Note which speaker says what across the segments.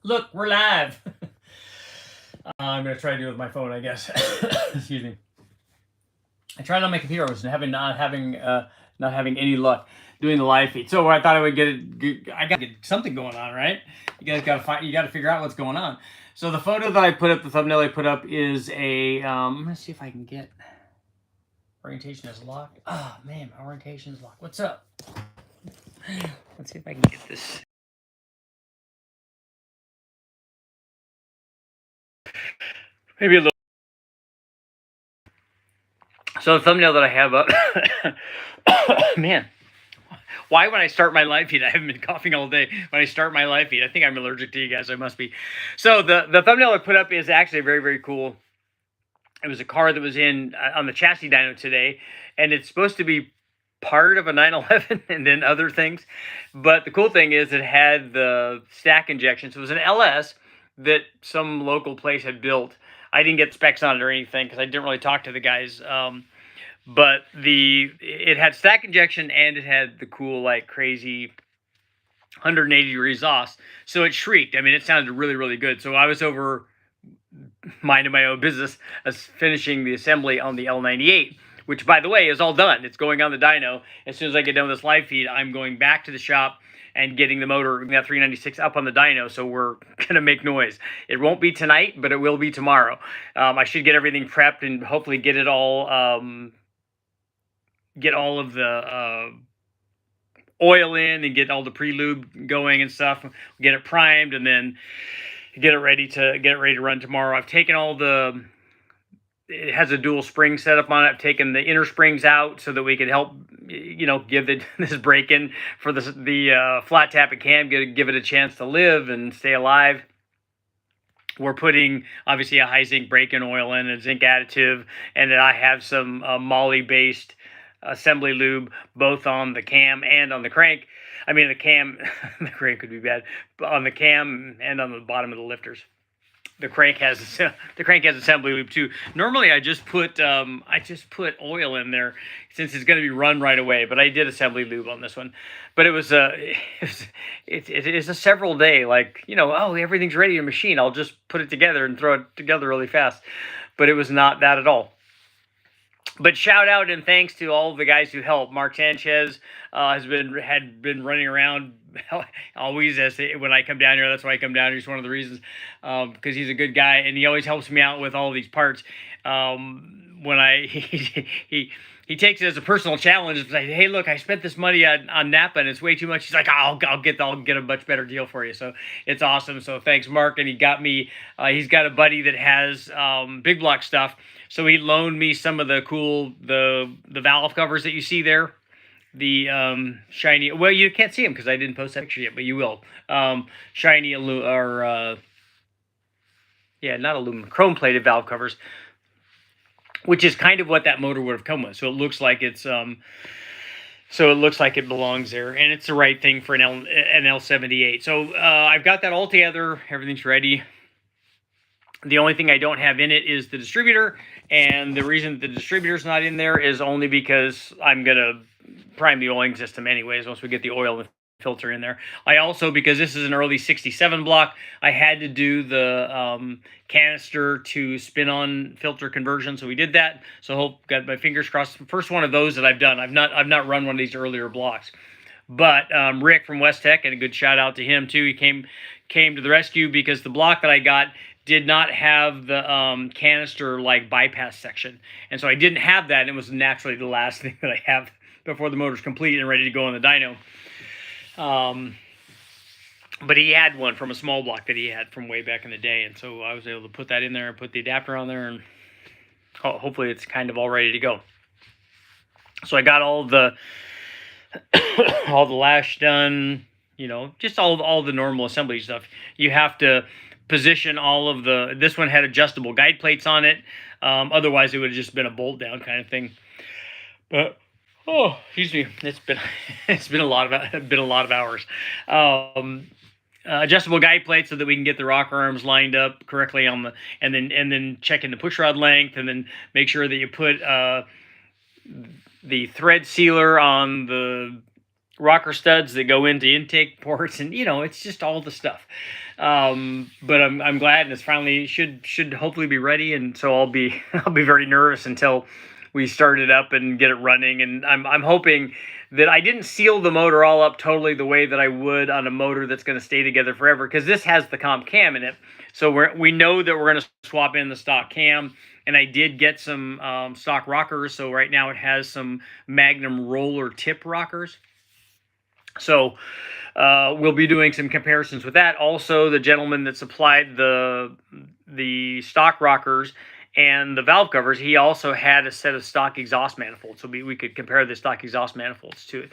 Speaker 1: Look, we're live. I'm gonna try to do it with my phone, I guess. Excuse me. I tried on my computer. I was not having any luck doing the live feed. So I thought I would I got to get something going on, right? You guys got to find. You got to figure out what's going on. So the photo that I put up, the thumbnail I put up, is a. I'm gonna see if I can get. Orientation is locked. Oh man, my orientation is locked. What's up? Let's see if I can get this. Maybe a little. So the thumbnail that I have up, man, why when I start my live feed, I haven't been coughing all day. When I start my live feed, I think I'm allergic to you guys. I must be. So the thumbnail I put up is actually very, very cool. It was a car that was in on the chassis dyno today, and it's supposed to be part of a 911 and then other things. But the cool thing is it had the stack injection. So it was an LS that some local place had built. I didn't get specs on it or anything because I didn't really talk to the guys. But it had stack injection and it had the cool, like, crazy 180 degree exhaust. So it shrieked. I mean, it sounded really, really good. So I was over minding my own business as finishing the assembly on the L98, which, by the way, is all done. It's going on the dyno. As soon as I get done with this live feed, I'm going back to the shop and getting the motor, that 396, up on the dyno, so we're going to make noise. It won't be tonight, but it will be tomorrow. I should get everything prepped and hopefully get it all, get all of the oil in and get all the pre-lube going and stuff, get it primed, and then get it ready to run tomorrow. I've taken all the, it has a dual spring setup on it. I've taken the inner springs out so that we could help, give this break in for the flat tappet cam, give it a chance to live and stay alive. We're putting obviously a high zinc break-in oil in, a zinc additive, and then I have some Moly-based assembly lube both on the cam and on the crank. I mean, the cam, the crank could be bad, but on the cam and on the bottom of the lifters. The crank has assembly lube too. Normally, I just put oil in there since it's going to be run right away. But I did assembly lube on this one. But it is a several day, like, everything's ready in machine. I'll just put it together and throw it together really fast. But it was not that at all. But shout out and thanks to all the guys who helped. Mark Sanchez had been running around always when I come down here. That's why I come down here. It's one of the reasons, because he's a good guy and he always helps me out with all these parts. He takes it as a personal challenge. It's like, hey, look, I spent this money on Napa and it's way too much. He's like, I'll get a much better deal for you. So it's awesome. So thanks, Mark. And he got me. He's got a buddy that has big block stuff. So he loaned me some of the cool the valve covers that you see there. The shiny. Well, you can't see them because I didn't post that picture yet, but you will. Shiny not aluminum, chrome plated valve covers, which is kind of what that motor would have come with. So it looks like it belongs there, and it's the right thing for an L78. So I've got that all together. Everything's ready. The only thing I don't have in it is the distributor, and the reason the distributor's not in there is only because I'm going to prime the oiling system anyways once we get the oil and filter in there. I also, because this is an early 67 block, I had to do the canister to spin-on filter conversion, so we did that. So got my fingers crossed. First one of those that I've done. I've not run one of these earlier blocks. But Rick from Westech, and a good shout out to him too. He came to the rescue because the block that I got did not have the canister like bypass section, and so I didn't have that, and it was naturally the last thing that I have before the motor's complete and ready to go on the dyno. But he had one from a small block that he had from way back in the day, and so I was able to put that in there and put the adapter on there, and hopefully it's kind of all ready to go. So I got all the lash done, just all the normal assembly stuff. You have to position all of this one had adjustable guide plates on it. Otherwise it would have just been a bolt down kind of thing. But excuse me, it's been a lot of hours. Adjustable guide plates so that we can get the rocker arms lined up correctly on and then checking the push rod length, and then make sure that you put the thread sealer on the rocker studs that go into intake ports, and it's just all the stuff. But I'm glad, and it's finally should hopefully be ready, and so I'll be I'll be very nervous until we start it up and get it running. And I'm hoping that I didn't seal the motor all up totally the way that I would on a motor that's going to stay together forever, because this has the comp cam in it. So we know that we're going to swap in the stock cam, and I did get some stock rockers. So right now it has some Magnum roller tip rockers. So we'll be doing some comparisons with that. Also, the gentleman that supplied the stock rockers and the valve covers, he also had a set of stock exhaust manifolds, so we could compare the stock exhaust manifolds to it.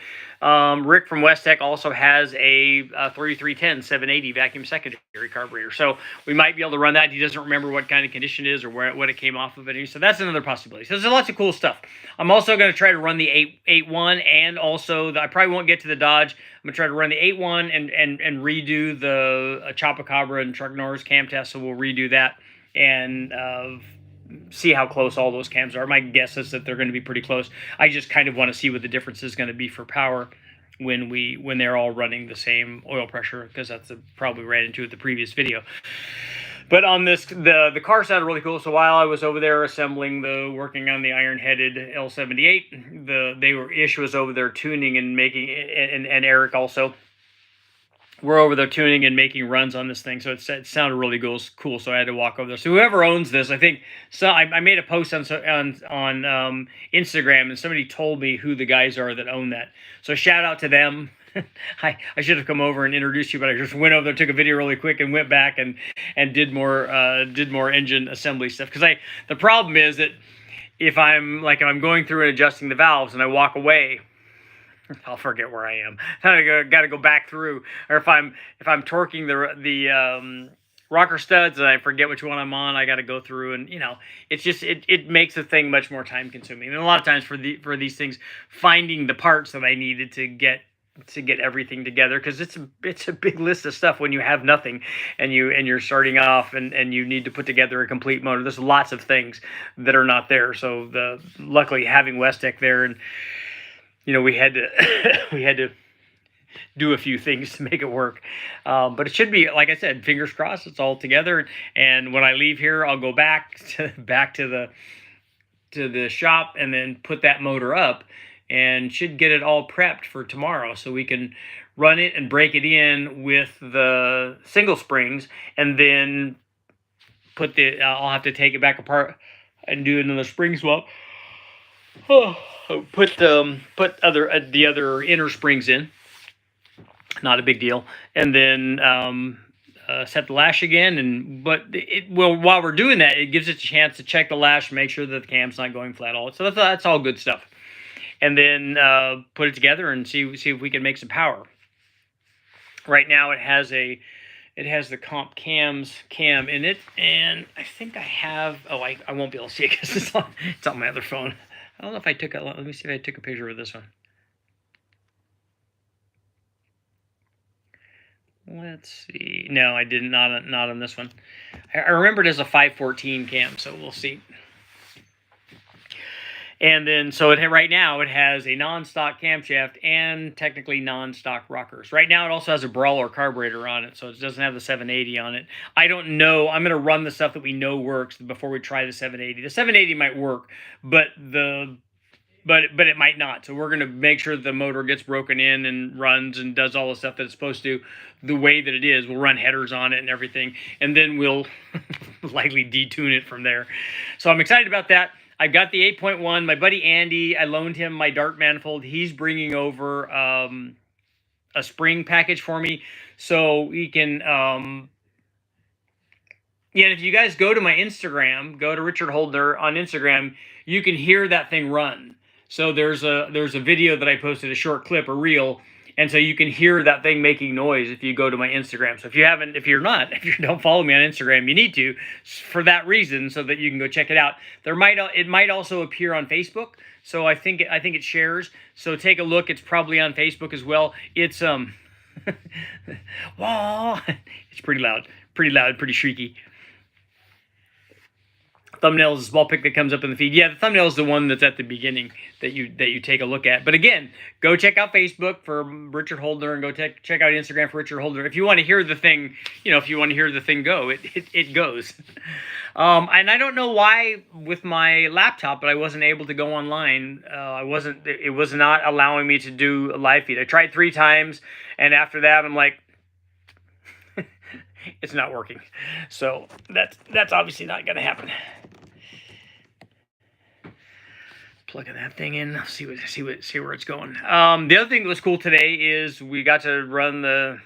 Speaker 1: Rick from Westech also has a 3310 780 vacuum secondary carburetor, so we might be able to run that. He doesn't remember what kind of condition it is or what it came off of it, so that's another possibility. So there's lots of cool stuff. I'm also going to try to run the 81, and also I probably won't get to the Dodge. I'm going to try to run the 81 and redo the Chupacabra and Truck Norris cam test, so we'll redo that and see how close all those cams are. My guess is that they're going to be pretty close. I just kind of want to see what the difference is going to be for power when they're all running the same oil pressure, because that's probably ran into the previous video. But on this, the car sounded really cool. So while I was over there working on the iron-headed L78, Ish was over there tuning and making, and Eric also. We're over there tuning and making runs on this thing, so it sounded really cool. So I had to walk over there. So whoever owns this, I think, so I made a post on Instagram, and somebody told me who the guys are that own that. So shout out to them. I should have come over and introduced you, but I just went over there, took a video really quick, and went back and did more engine assembly stuff. Because the problem is that if I'm going through and adjusting the valves and I walk away, I'll forget where I am. I got to go back through. Or if I'm torquing the rocker studs and I forget which one I'm on, I got to go through, and it's just it makes the thing much more time consuming. And a lot of times for these things, finding the parts that I needed to get everything together, because it's a big list of stuff when you have nothing and you're starting off and you need to put together a complete motor. There's lots of things that are not there. So luckily having Westech there, and we had to do a few things to make it work, but it should be, like I said, fingers crossed, it's all together. And when I leave here, I'll go back to the shop and then put that motor up, and should get it all prepped for tomorrow, so we can run it and break it in with the single springs, and then I'll have to take it back apart and do another spring swap. Put the other inner springs in, not a big deal, and then set the lash again. While we're doing that, it gives us a chance to check the lash, make sure that the cam's not going flat all. So that's all good stuff. And then put it together and see if we can make some power. Right now it has the comp cam in it, and I think I have. I won't be able to see it because it's on my other phone. I don't know if I took let me see if I took a picture of this one. Let's see. No, I did not on this one. I remember it as a 514 cam, so we'll see. And then, so right now it has a non-stock camshaft and technically non-stock rockers. Right now it also has a Brawler carburetor on it, so it doesn't have the 780 on it. I don't know. I'm going to run the stuff that we know works before we try the 780. The 780 might work, but it might not. So we're going to make sure the motor gets broken in and runs and does all the stuff that it's supposed to the way that it is. We'll run headers on it and everything, and then we'll likely detune it from there. So I'm excited about that. I've got the 8.1. My buddy Andy, I loaned him my Dart manifold. He's bringing over a spring package for me, so we can. And if you guys go to my Instagram, go to Richard Holdner on Instagram, you can hear that thing run. So there's a video that I posted, a short clip, a reel, and so you can hear that thing making noise if you go to my Instagram. So if you don't follow me on Instagram, you need to, for that reason, so that you can go check it out. It might also appear on Facebook. So I think it shares. So take a look. It's probably on Facebook as well. It's wah, it's pretty loud, pretty shrieky. thumbnail is a small pic that comes up in the feed. Yeah, the thumbnail is the one that's at the beginning that you take a look at. But again, go check out Facebook for Richard Holdner, and go check out Instagram for Richard Holdner. If you want to hear the thing, if you want to hear the thing go, it goes. And I don't know why with my laptop, but I wasn't able to go online. It was not allowing me to do a live feed. I tried 3 times, and after that, I'm like, it's not working. So that's obviously not going to happen. Plugging that thing in. See where it's going. The other thing that was cool today is we got to run the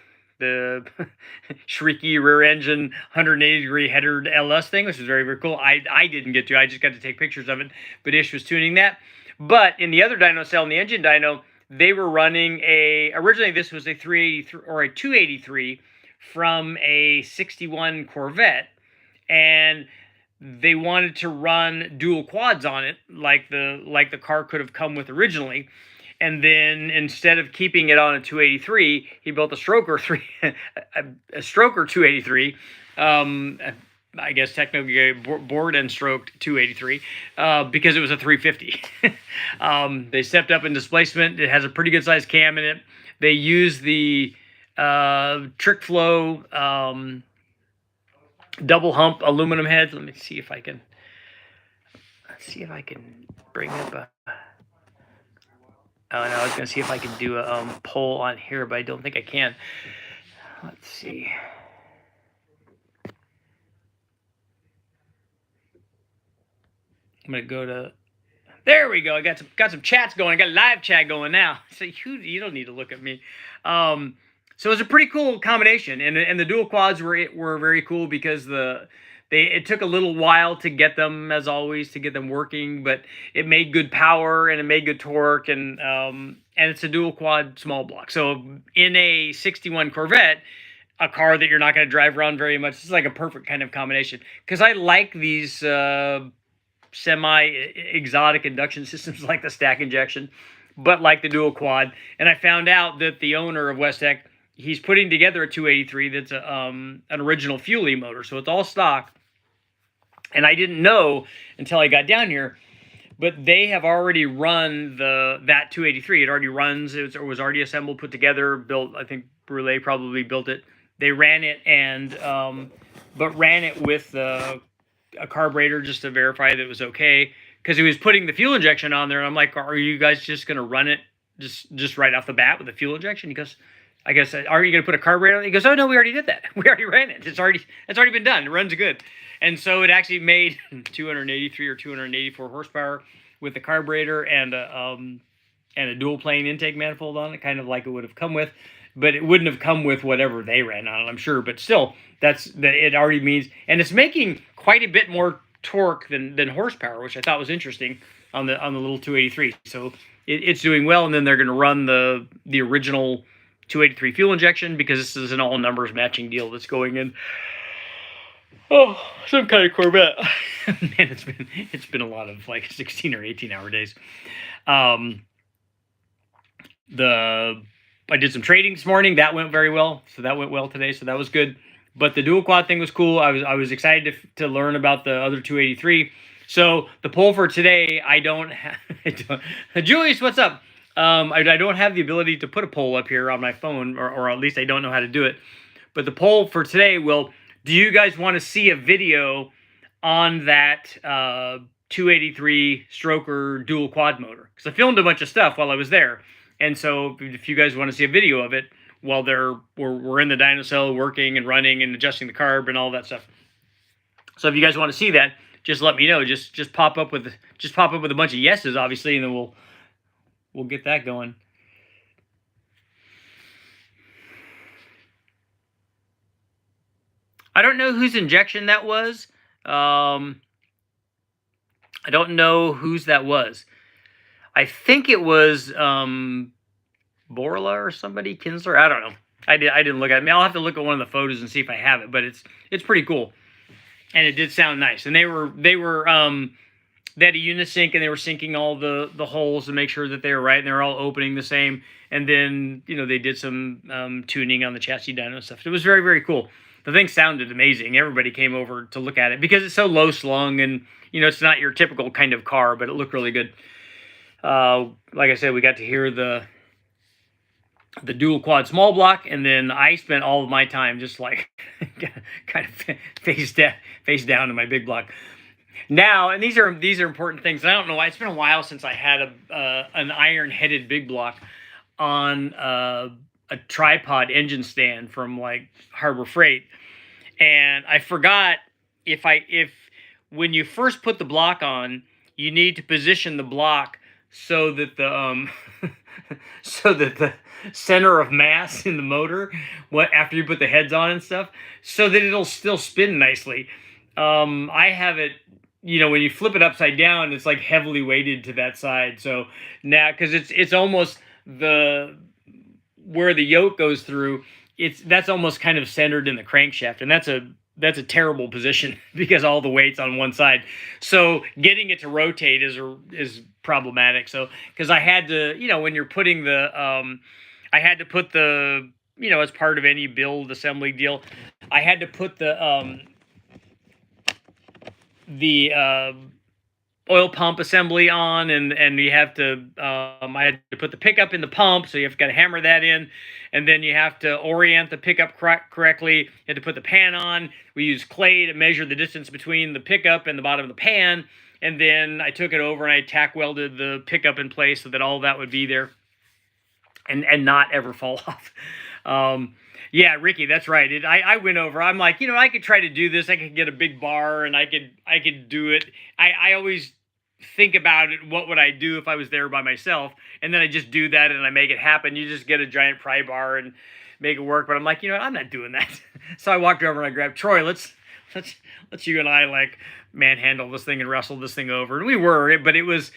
Speaker 1: shrieky rear engine 180-degree headered LS thing, which was very, very cool. I didn't get to. I just got to take pictures of it, but Ish was tuning that. But in the other dyno cell, in the engine dyno, they were running originally this was a 383 or a 283 from a 61 Corvette, and they wanted to run dual quads on it like the car could have come with originally. And then instead of keeping it on a 283, he built a stroker 283. I guess technically board and stroked 283 because it was a 350. They stepped up in displacement. It has a pretty good sized cam in it. They use the trick flow double hump aluminum heads. Let me see if I can bring up a. Oh no, I was gonna see if I could do a poll on here, but I don't think I can. Let's see. I'm gonna go to. There we go. I got some chats going. I got live chat going now. So you don't need to look at me. So it's a pretty cool combination, and the dual quads were very cool because it took a little while to get them, as always, to get them working, but it made good power and it made good torque, and it's a dual quad small block. So in a 61 Corvette, a car that you're not going to drive around very much, it's like a perfect kind of combination. Because I like these semi-exotic induction systems like the stack injection, but like the dual quad. And I found out that the owner of Westech, he's putting together a 283 that's an original Fuelie motor, so it's all stock. And I didn't know until I got down here, but they have already run that 283. It already runs. It was already assembled, put together, built. I think Brule probably built it. They ran it but ran it with a carburetor just to verify that it was okay, because he was putting the fuel injection on there, and I'm like, are you guys just going to run it just right off the bat with the fuel injection? He goes, I guess, are you going to put a carburetor on it? He goes, oh no, we already did that. We already ran it. It's already been done. It runs good. And so it actually made 283 or 284 horsepower with the carburetor and a dual plane intake manifold on it, kind of like it would have come with, but it wouldn't have come with whatever they ran on it, I'm sure. But still, it already means, and it's making quite a bit more torque than horsepower, which I thought was interesting on the little 283. So it's doing well, and then they're going to run the original 283 fuel injection, because this is an all numbers matching deal that's going in. Oh, some kind of Corvette. Man, it's been a lot of like 16 or 18 hour days. I did some trading this morning. That went very well. So that went well today. So that was good. But the dual quad thing was cool. I was excited to learn about the other 283. So the poll for today, I don't have. Julius, what's up? I don't have the ability to put a poll up here on my phone, or at least I don't know how to do it. But the poll for today will: do you guys want to see a video on that 283 stroker dual quad motor? Because I filmed a bunch of stuff while I was there. And so if you guys want to see a video of it while we're in the dyno cell working and running and adjusting the carb and all that stuff. So if you guys want to see that, just let me know. Just pop up with a bunch of yeses, obviously, and then we'll get that going. I don't know whose injection that was. I don't know whose that was. I think it was Borla or somebody, Kinsler. I don't know. I didn't look at it. I mean, I'll have to look at one of the photos and see if I have it. But it's pretty cool, and it did sound nice. And they were they had a unisync, and they were syncing all the holes to make sure that they were right, and they were all opening the same. And then, you know, they did some tuning on the chassis dyno stuff. It was very, very cool. The thing sounded amazing. Everybody came over to look at it because it's so low slung, and, you know, it's not your typical kind of car, but it looked really good. Like I said, we got to hear the dual quad small block, and then I spent all of my time just like kind of face down in my big block. Now, and these are important things. I don't know why. It's been a while since I had an iron-headed big block on a tripod engine stand from like Harbor Freight, and I forgot if when you first put the block on, you need to position the block so that the so that the center of mass in the motor, after you put the heads on and stuff, so that it'll still spin nicely. I have it, you know, when you flip it upside down, it's like heavily weighted to that side. So now, because it's almost where the yoke goes through, that's almost kind of centered in the crankshaft, and that's a terrible position because all the weight's on one side. So getting it to rotate is problematic. So because I had to, you know, when you're putting I had to put the, you know, as part of any build assembly deal, I had to put the oil pump assembly on, and you have to I had to put the pickup in the pump, so you've got to hammer that in, and then you have to orient the pickup correctly. You had to put the pan on. We used clay to measure the distance between the pickup and the bottom of the pan, and then I took it over and I tack welded the pickup in place so that all that would be there and not ever fall off. Yeah, Ricky, that's right. I went over. I'm like, you know, I could try to do this. I could get a big bar, and I could do it. I always think about it. What would I do if I was there by myself? And then I just do that, and I make it happen. You just get a giant pry bar and make it work. But I'm like, you know, I'm not doing that. So I walked over and I grabbed Troy. Let's you and I like manhandle this thing and wrestle this thing over. And we were, but it was,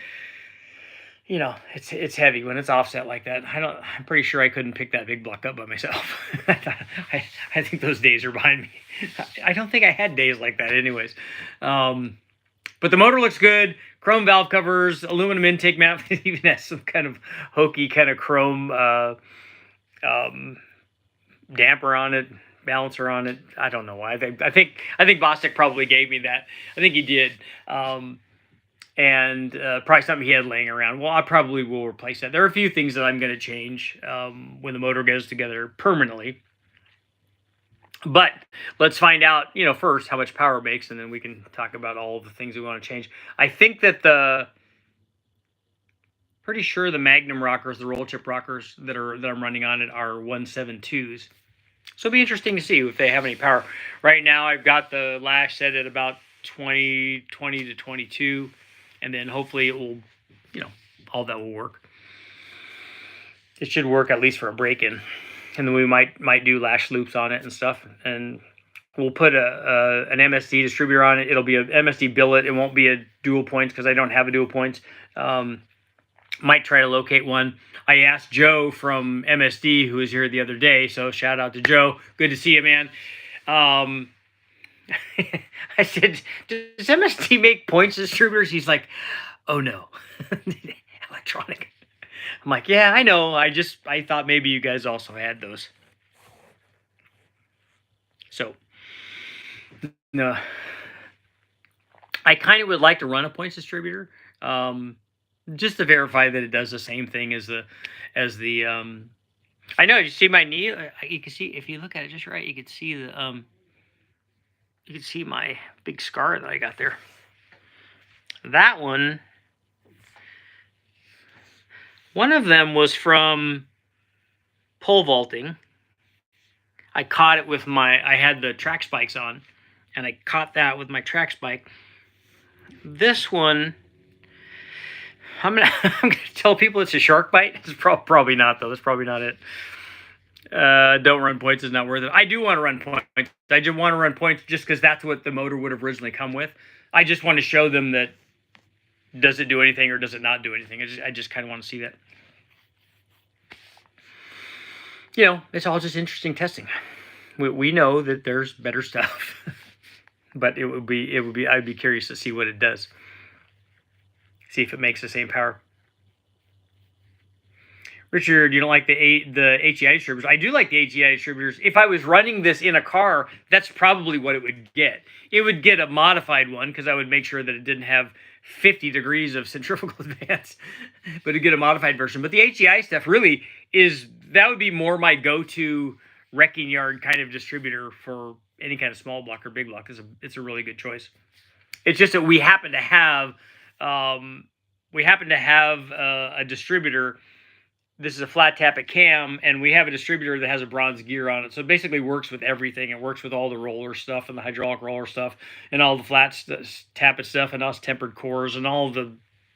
Speaker 1: you know, it's heavy when it's offset like that. I'm pretty sure I couldn't pick that big block up by myself. I think those days are behind me. I don't think I had days like that anyways. But the motor looks good. Chrome valve covers, aluminum intake mount. It even has some kind of hokey kind of chrome damper on it, balancer on it. I don't know why. I think Westech probably gave me that. I think he did. And probably something he had laying around. Well, I probably will replace that. There are a few things that I'm going to change when the motor goes together permanently. But let's find out, you know, first how much power it makes, and then we can talk about all of the things we want to change. I think that pretty sure the Magnum rockers, the roll chip rockers that I'm running on it are 172s. So it'll be interesting to see if they have any power. Right now, I've got the lash set at about 20 to 22. And then hopefully it will, you know, all that will work. It should work at least for a break-in. And then we might do lash loops on it and stuff. And we'll put an MSD distributor on it. It'll be an MSD billet. It won't be a dual points because I don't have a dual points. Might try to locate one. I asked Joe from MSD, who was here the other day. So shout out to Joe. Good to see you, man. I said, does MSD make points distributors? He's like, oh no, electronic. I'm like, yeah, I know. I thought maybe you guys also had those. So, no, I kind of would like to run a points distributor, just to verify that it does the same thing as the. I know. You see my knee? You can see if you look at it just right. You can see the. You can see my big scar that I got there. That one of them was from pole vaulting. I caught it with I had the track spikes on, and I caught that with my track spike. This one, I'm gonna tell people it's a shark bite. It's probably not, though. That's probably not it. Don't run points, is not worth it. I do want to run points. I just want to run points just because that's what the motor would have originally come with. I just want to show them that does it do anything or does it not do anything. I just kind of want to see that. You know, it's all just interesting testing. We know that there's better stuff, but I'd be curious to see what it does. See if it makes the same power. Richard, you don't like the HEI distributors? I do like the HEI distributors. If I was running this in a car, that's probably what it would get. It would get a modified one because I would make sure that it didn't have 50 degrees of centrifugal advance, but it'd get a modified version. But the HEI stuff really that would be more my go-to wrecking yard kind of distributor for any kind of small block or big block. It's a really good choice. It's just that we happen to have a distributor. This is a flat tappet cam, and we have a distributor that has a bronze gear on it. So it basically works with everything. It works with all the roller stuff and the hydraulic roller stuff and all the flat tappet stuff and us tempered cores and all the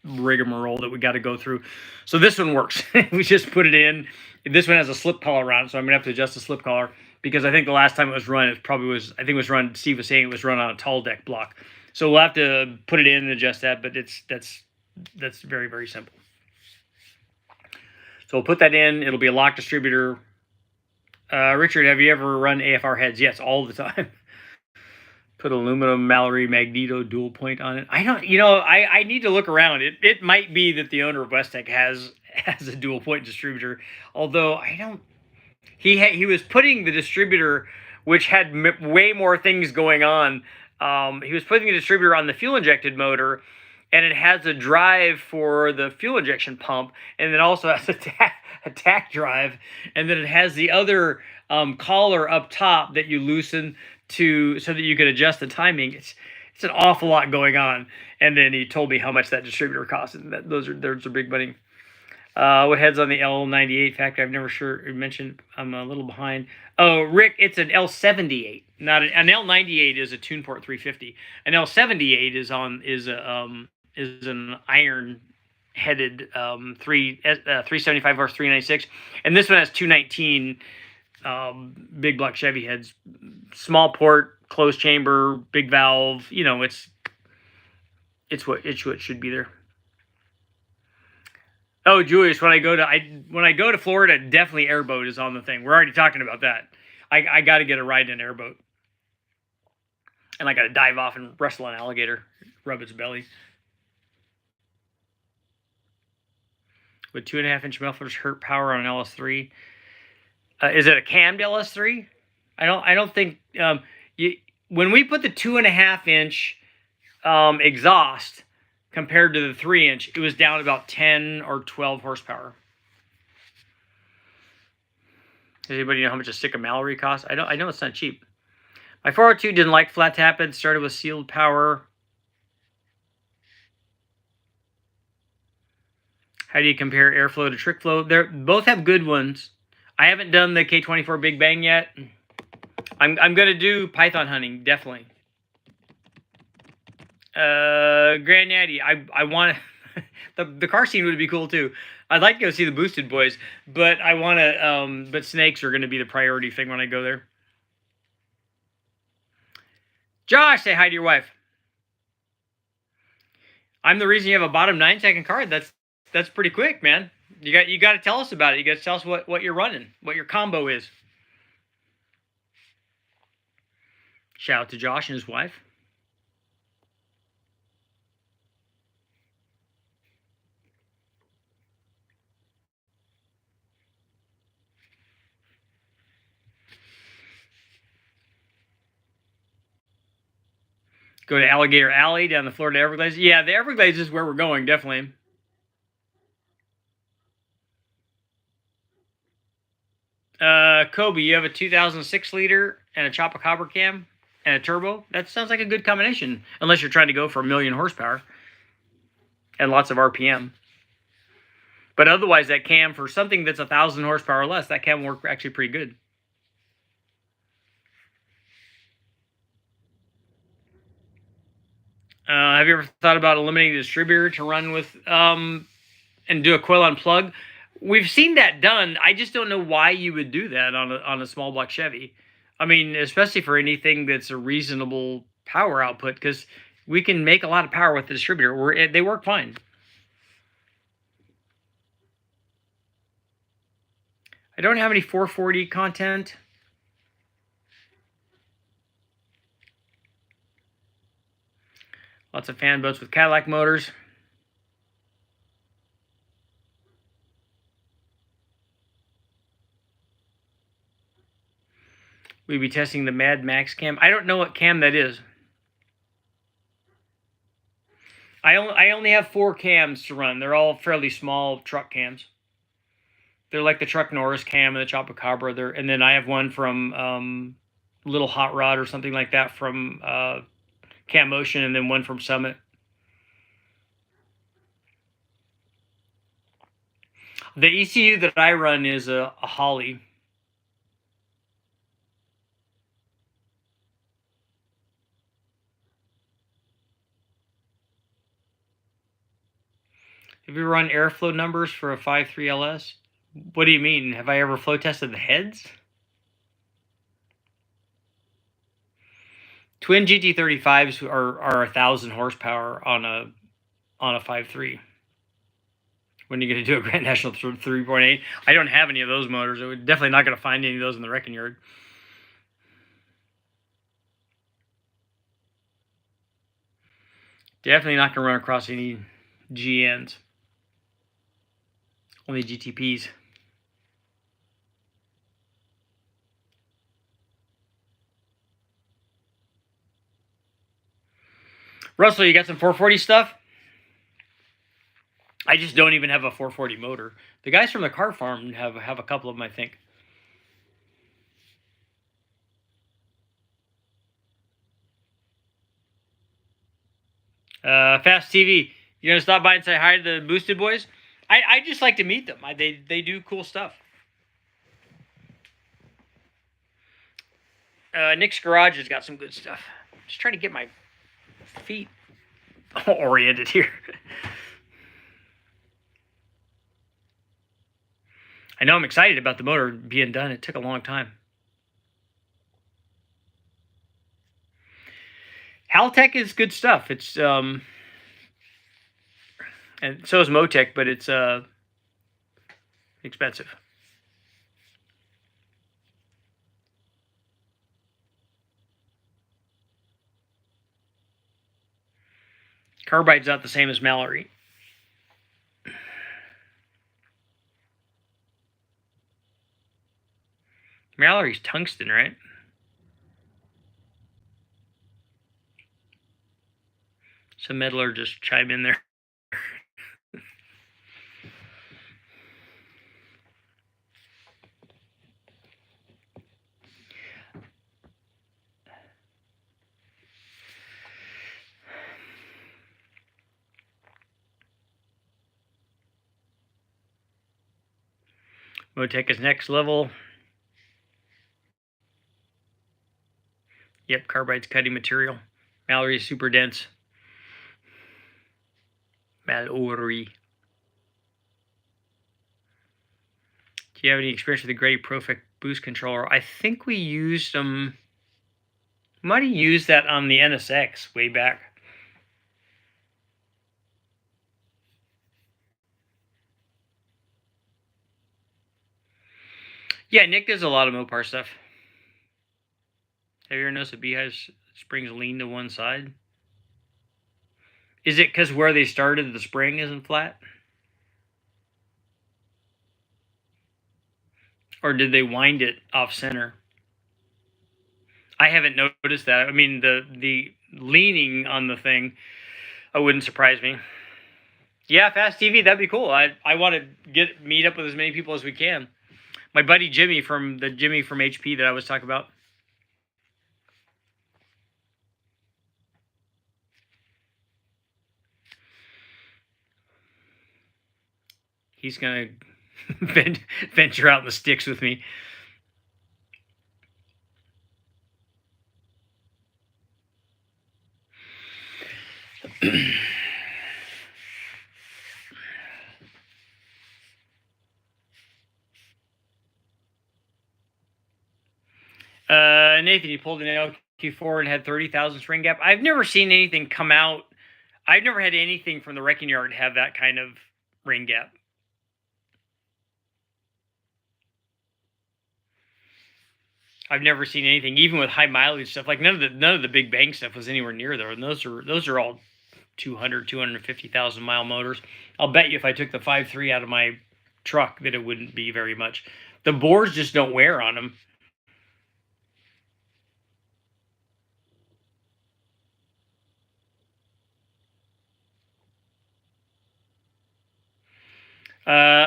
Speaker 1: rigmarole that we got to go through. So this one works. We just put it in. This one has a slip collar on it, so I'm going to have to adjust the slip collar because I think the last time it was run, Steve was saying it was run on a tall deck block. So we'll have to put it in and adjust that, but that's very, very simple. So we'll put that in. It'll be a lock distributor. Richard, have you ever run AFR heads? Yes, all the time. Put aluminum Mallory Magneto dual point on it. I need to look around. It might be that the owner of Westech has a dual point distributor. Although I don't. He was putting the distributor, which had way more things going on. He was putting the distributor on the fuel injected motor. And it has a drive for the fuel injection pump, and it also has a tack drive, and then it has the other collar up top that you loosen so that you can adjust the timing. It's an awful lot going on. And then he told me how much that distributor costs, and those are big money. What heads on the L98 factory? I've never mentioned. I'm a little behind. Oh, Rick, it's an L78. Not an L98 is a TunePort 350. An L78 is an iron-headed 375 horse 396, and this one has 219 big block Chevy heads, small port, closed chamber, big valve. It's what it should be there. Oh, Julius, when I go to Florida, definitely airboat is on the thing. We're already talking about that. I got to get a ride in an airboat, and I got to dive off and wrestle an alligator, rub its belly. Would 2.5-inch mufflers hurt power on an LS3? Is it a cammed LS3? I don't think when we put the 2.5-inch exhaust compared to the 3-inch, it was down about 10 or 12 horsepower. Does anybody know how much a stick of Mallory costs? I know it's not cheap. My 402 didn't like flat tappet. Started with sealed power. How do you compare airflow to trick flow? They both have good ones. I haven't done the K24 Big Bang yet. I'm going to do Python hunting, definitely. Granddaddy, I want to... the car scene would be cool, too. I'd like to go see the Boosted Boys, but I want to... but snakes are going to be the priority thing when I go there. Josh, say hi to your wife. I'm the reason you have a bottom 9-second card. That's pretty quick, man. You got to tell us about it. You got to tell us what you're running, what your combo is. Shout out to Josh and his wife. Go to Alligator Alley down the Florida Everglades. Yeah, the Everglades is where we're going, definitely. Kobe, you have a 2006 liter and a Chopacabra cam and a turbo. That sounds like a good combination, unless you're trying to go for 1 million horsepower and lots of RPM. But otherwise, that cam, for something that's 1,000 horsepower or less, that cam work actually pretty good. Have you ever thought about eliminating the distributor to run with and do a coil on plug? We've seen that done. I just don't know why you would do that on a small block Chevy. I mean, especially for anything that's a reasonable power output, because we can make a lot of power with the distributor. They work fine. I don't have any 440 content. Lots of fan boats with Cadillac motors. We'd be testing the Mad Max cam. I don't know what cam that is. I only have 4 cams to run. They're all fairly small truck cams. They're like the Truck Norris cam and the Chupacabra. And then I have one from Little Hot Rod or something like that from Cam Motion, and then one from Summit. The ECU that I run is a Holly. Have you run airflow numbers for a 5.3 LS? What do you mean? Have I ever flow tested the heads? Twin GT35s are 1,000 horsepower on a 5.3. When are you going to do a Grand National 3.8? I don't have any of those motors. We're definitely not going to find any of those in the wrecking yard. Definitely not going to run across any GNs. Only GTPs. Russell, you got some 440 stuff? I just don't even have a 440 motor. The guys from the car farm have a couple of them, I think. Fast TV, you gonna stop by and say hi to the Boosted Boys? I just like to meet them. They do cool stuff. Nick's Garage has got some good stuff. Just trying to get my feet oriented here. I know I'm excited about the motor being done. It took a long time. Haltech is good stuff. It's and so is Motec, but it's expensive. Carbide's not the same as Mallory. Mallory's tungsten, right? Some meddler just chime in there. Motec is next level. Yep, carbide's cutting material. Mallory is super dense. Mallory. Do you have any experience with the Grady Profect boost controller? I think we used them. Might have used that on the NSX way back. Yeah, Nick does a lot of Mopar stuff. Have you ever noticed the Beehive's springs lean to one side? Is it because where they started the spring isn't flat? Or did they wind it off center? I haven't noticed that. I mean, the leaning on the thing, wouldn't surprise me. Yeah, Fast TV, that'd be cool. I want to meet up with as many people as we can. My buddy Jimmy from HP that I was talking about. He's gonna venture out in the sticks with me. Nathan, you pulled an LQ4 and had 30,000 spring gap. I've never seen anything come out. I've never had anything from the wrecking yard have that kind of ring gap. I've never seen anything, even with high mileage stuff. Like none of the Big Bang stuff was anywhere near there, and those are all 250,000 mile motors. I'll bet you if I took the 5.3 out of my truck that it wouldn't be very much. The bores just don't wear on them.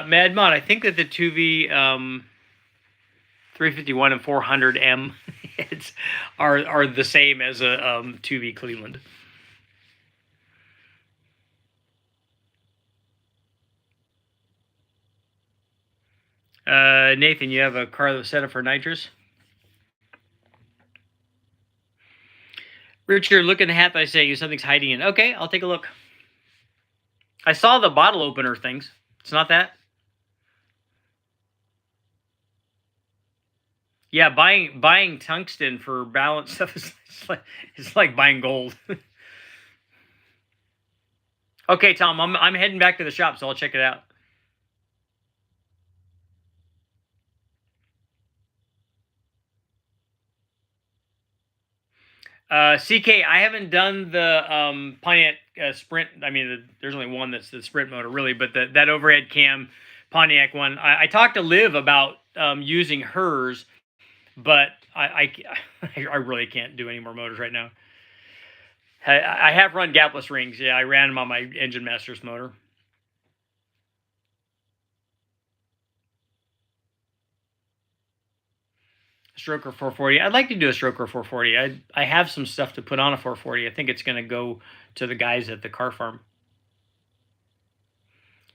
Speaker 1: Madmod, I think that the 2V 351 and 400M heads are the same as a 2V Cleveland. Nathan, you have a car that was set up for nitrous? Richard, look in the hat that I say you something's hiding in. Okay, I'll take a look. I saw the bottle opener things. It's not that. Yeah, buying tungsten for balance stuff is it's like buying gold. Okay, Tom, I'm heading back to the shop, so I'll check it out. CK, I haven't done the Pontiac Sprint. I mean, there's only one that's the Sprint motor, really, but that overhead cam Pontiac one. I talked to Liv about using hers, but I really can't do any more motors right now. I have run gapless rings. Yeah, I ran them on my Engine Masters motor. Stroker 440. I'd like to do a Stroker 440. I have some stuff to put on a 440. I think it's going to go to the guys at the car farm.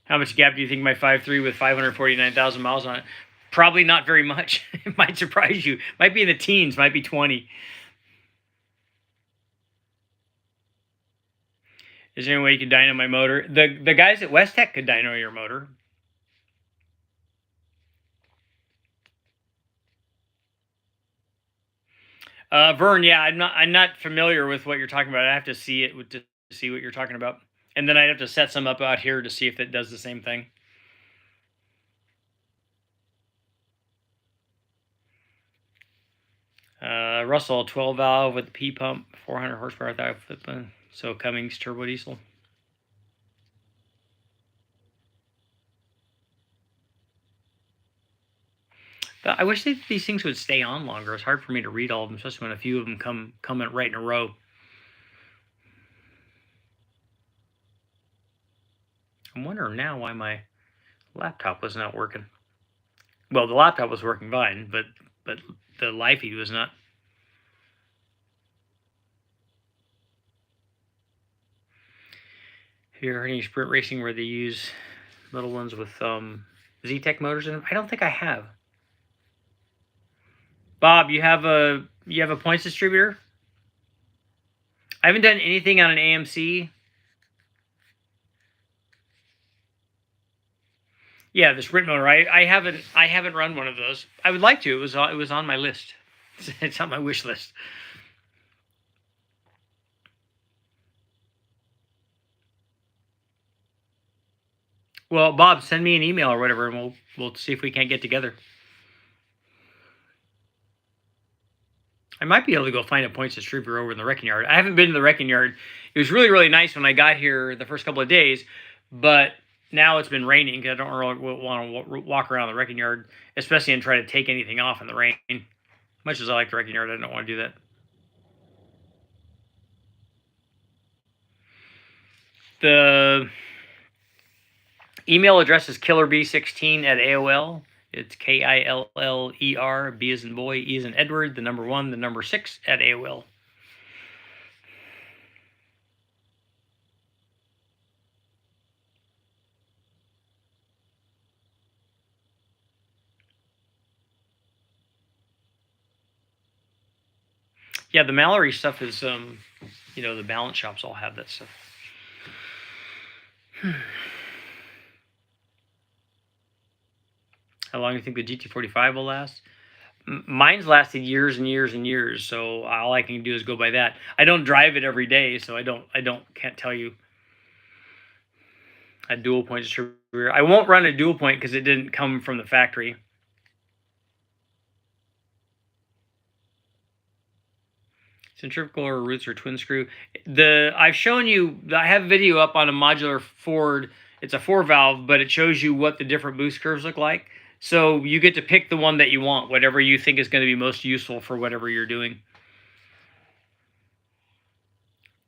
Speaker 1: How much gap do you think my 5.3 with 549,000 miles on it? Probably not very much. It might surprise you. Might be in the teens. Might be 20. Is there any way you can dyno my motor? The guys at Westech could dyno your motor. Vern, yeah, I'm not familiar with what you're talking about. I have to see it to see what you're talking about, and then I'd have to set some up out here to see if it does the same thing. Russell, 12 valve with the P pump, 400 horsepower, so Cummins turbo diesel. I wish these things would stay on longer. It's hard for me to read all of them, especially when a few of them come in right in a row. I'm wondering now why my laptop was not working. Well, the laptop was working fine, but the live feed was not. Have you ever heard any sprint racing where they use little ones with Z-Tech motors in them? I don't think I have. Bob, you have a points distributor? I haven't done anything on an AMC. Yeah, the sprint motor. I haven't run one of those. I would like to. It was on my list. It's on my wish list. Well, Bob, send me an email or whatever, and we'll see if we can't get together. I might be able to go find a points distributor over in the wrecking yard. I haven't been to the wrecking yard. It was really, really nice when I got here the first couple of days, but now it's been raining. I don't really want to walk around the wrecking yard, especially and try to take anything off in the rain. Much as I like the wrecking yard, I don't want to do that. The email address is killerb16@AOL. It's KILLER, B as in boy, E as in Edward, the number 1, the number 6 at AOL. Yeah, the Mallory stuff is, the balance shops all have that stuff. How long do you think the GT45 will last? Mine's lasted years and years and years, so all I can do is go by that. I don't drive it every day, so can't tell you. A dual point distributor. I won't run a dual point because it didn't come from the factory. Centrifugal or roots or twin screw. I've shown you. I have a video up on a modular Ford. It's a 4-valve, but it shows you what the different boost curves look like. So you get to pick the one that you want, whatever you think is going to be most useful for whatever you're doing.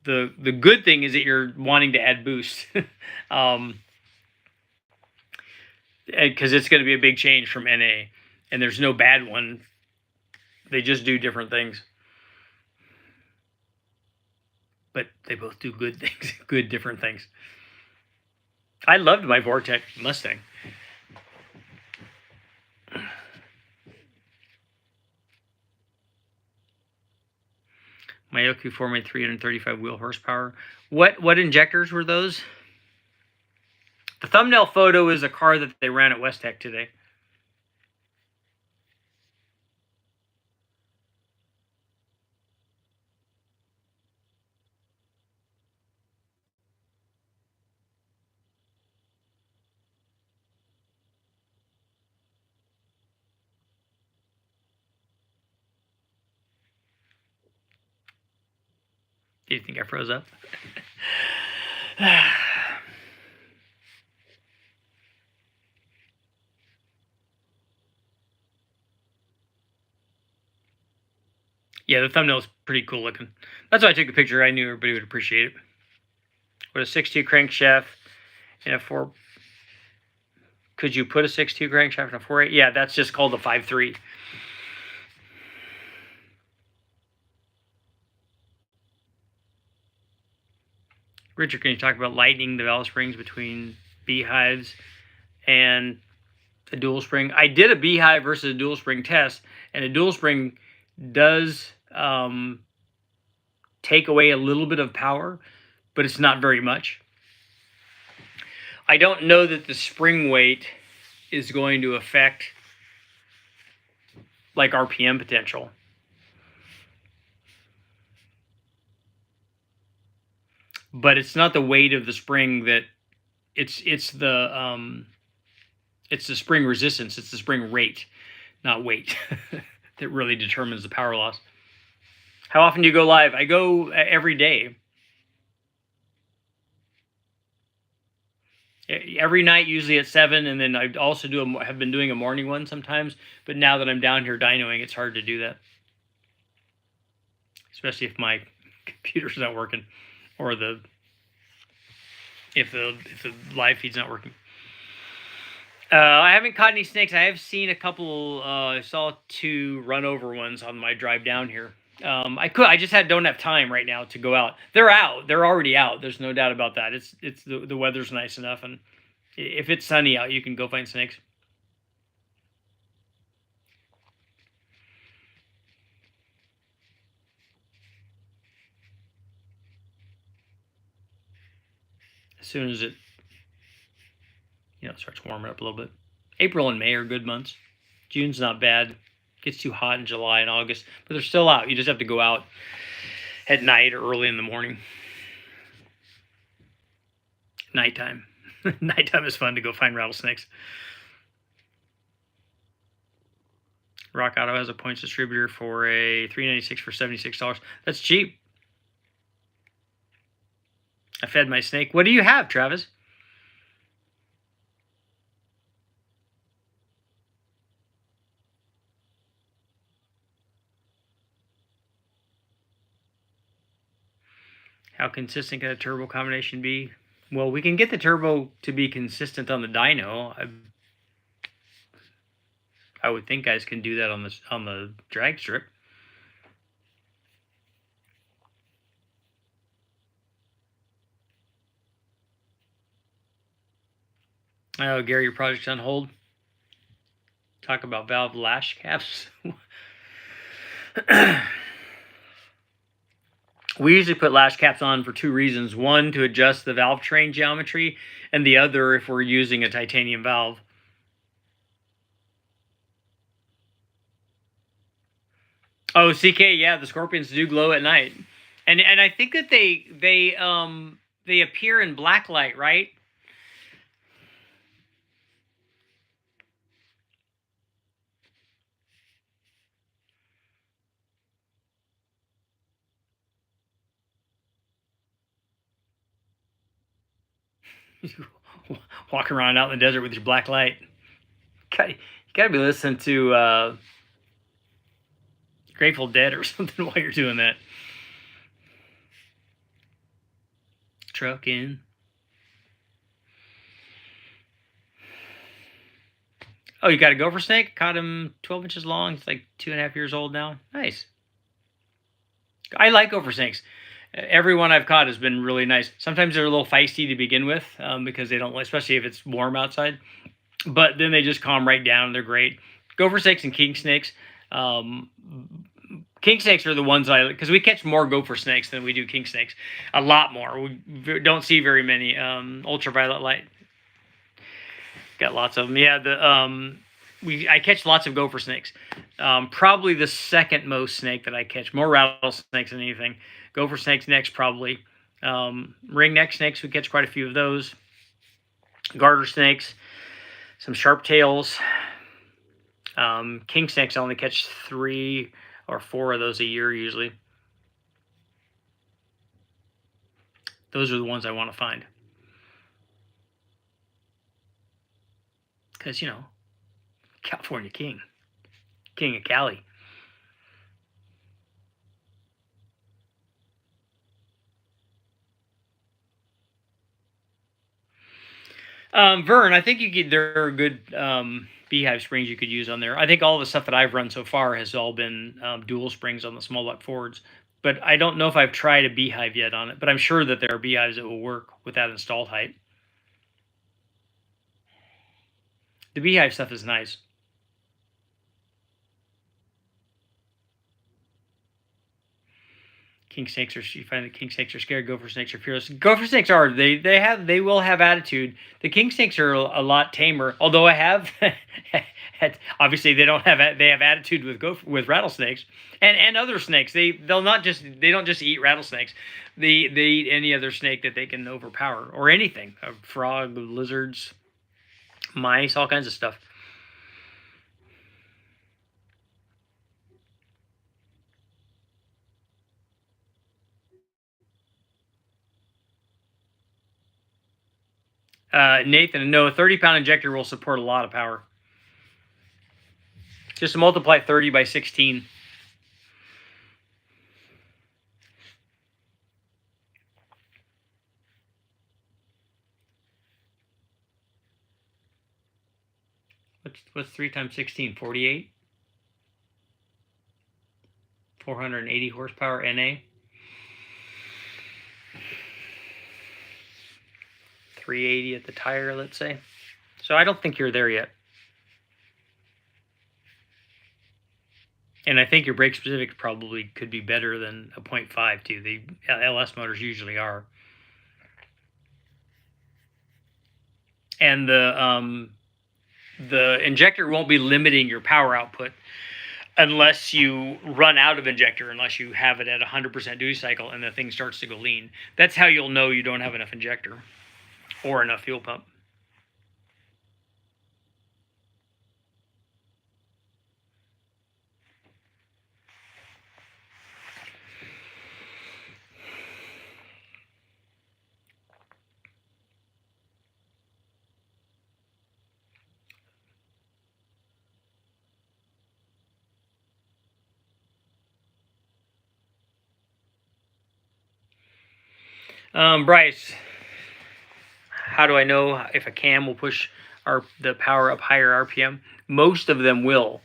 Speaker 1: The good thing is that you're wanting to add boost. because it's going to be a big change from NA, and there's no bad one. They just do different things, but they both do good things, good different things. I loved my Vortec Mustang. My OQ4 made 335 wheel horsepower. What injectors were those? The thumbnail photo is a car that they ran at Westech today. Do you think I froze up? Yeah, the thumbnail is pretty cool looking. That's why I took a picture. I knew everybody would appreciate it. With a 6.2 crankshaft and a 4... Could you put a 6.2 crankshaft in a 4.8? Yeah, that's just called a 5.3. Richard, can you talk about lightening the valve springs between beehives and a dual spring? I did a beehive versus a dual spring test, and a dual spring does take away a little bit of power, but it's not very much. I don't know that the spring weight is going to affect like RPM potential. But it's not the weight of the spring that it's the spring resistance, it's the spring rate, not weight, that really determines the power loss. How often do you go live? I go every day. Every night, usually at 7, and then I also have been doing a morning one sometimes. But now that I'm down here dynoing, it's hard to do that, especially if my computer's not working, or if the live feed's not working. I haven't caught any snakes. I have seen a couple. I saw 2 run over ones on my drive down here. I just don't have time right now to go out. They're out. They're already out. There's no doubt about that. It's the weather's nice enough, and if it's sunny out, you can go find snakes. As soon as it starts warming up a little bit. April and May are good months. June's not bad. It gets too hot in July and August, but they're still out. You just have to go out at night or early in the morning. Nighttime. Nighttime is fun to go find rattlesnakes. Rock Auto has a points distributor for a $396 for $76. That's cheap. I fed my snake. What do you have, Travis? How consistent can a turbo combination be? Well, we can get the turbo to be consistent on the dyno. I would think guys can do that on the drag strip. Oh, Gary, your project's on hold. Talk about valve lash caps. We usually put lash caps on for 2 reasons. One, to adjust the valve train geometry, and the other, if we're using a titanium valve. Oh, CK, yeah, the scorpions do glow at night, and I think that they appear in black light, right? Walk around out in the desert with your black light. You gotta be listening to Grateful Dead or something while you're doing that. Trucking. Oh, you got a gopher snake? Caught him 12 inches long. It's like 2.5 years old now. Nice. I like gopher snakes. Every one I've caught has been really nice. Sometimes they're a little feisty to begin with because they don't, especially if it's warm outside. But then they just calm right down. They're great. Gopher snakes and king snakes. King snakes are the ones because we catch more gopher snakes than we do king snakes. A lot more. We don't see very many. Ultraviolet light. Got lots of them. Yeah, I catch lots of gopher snakes. Probably the second most snake that I catch. More rattlesnakes than anything. Gopher snakes next, probably. Ringneck snakes, we catch quite a few of those. Garter snakes, some sharp tails. King snakes, I only catch 3 or 4 of those a year usually. Those are the ones I want to find. Because, California king of Cali. Vern, I think there are good beehive springs you could use on there. I think all the stuff that I've run so far has all been dual springs on the small butt Fords. But I don't know if I've tried a beehive yet on it. But I'm sure that there are beehives that will work with that installed height. The beehive stuff is nice. King snakes you find that king snakes are scared. Gopher snakes are fearless. Gopher snakes they will have attitude. The king snakes are a lot tamer. Although I have, obviously they have attitude with rattlesnakes and other snakes. They don't just eat rattlesnakes. They eat any other snake that they can overpower or anything. A frog, lizards, mice, all kinds of stuff. Nathan, no, a 30-pound injector will support a lot of power. Just multiply 30 by 16. What's 3 times 16? 48? 480 horsepower NA. 380 at the tire, let's say. So I don't think you're there yet. And I think your brake specific probably could be better than a 0.5 too. The LS motors usually are. And the injector won't be limiting your power output unless you run out of injector, unless you have it at 100% duty cycle and the thing starts to go lean. That's how you'll know you don't have enough injector or enough fuel pump. Bryce, how do I know if a cam will push the power up higher RPM? Most of them will,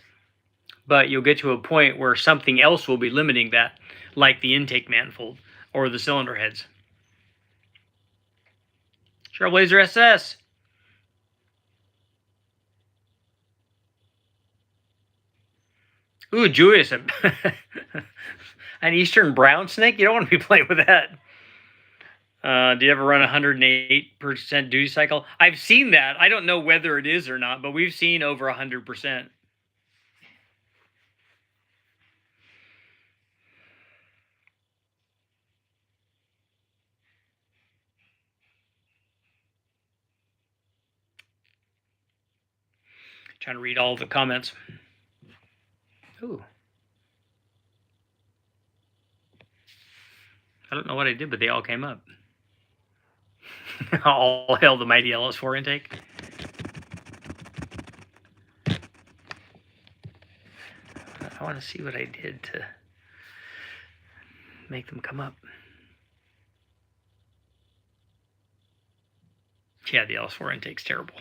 Speaker 1: but you'll get to a point where something else will be limiting that, like the intake manifold or the cylinder heads. Trailblazer SS. Ooh, Julius, an eastern brown snake? You don't want to be playing with that. Do you ever run 108% duty cycle? I've seen that. I don't know whether it is or not, but we've seen over 100%. Trying to read all the comments. Ooh. I don't know what I did, but they all came up. All hail the mighty LS4 intake. I want to see what I did to make them come up. Yeah, the LS4 intake's terrible.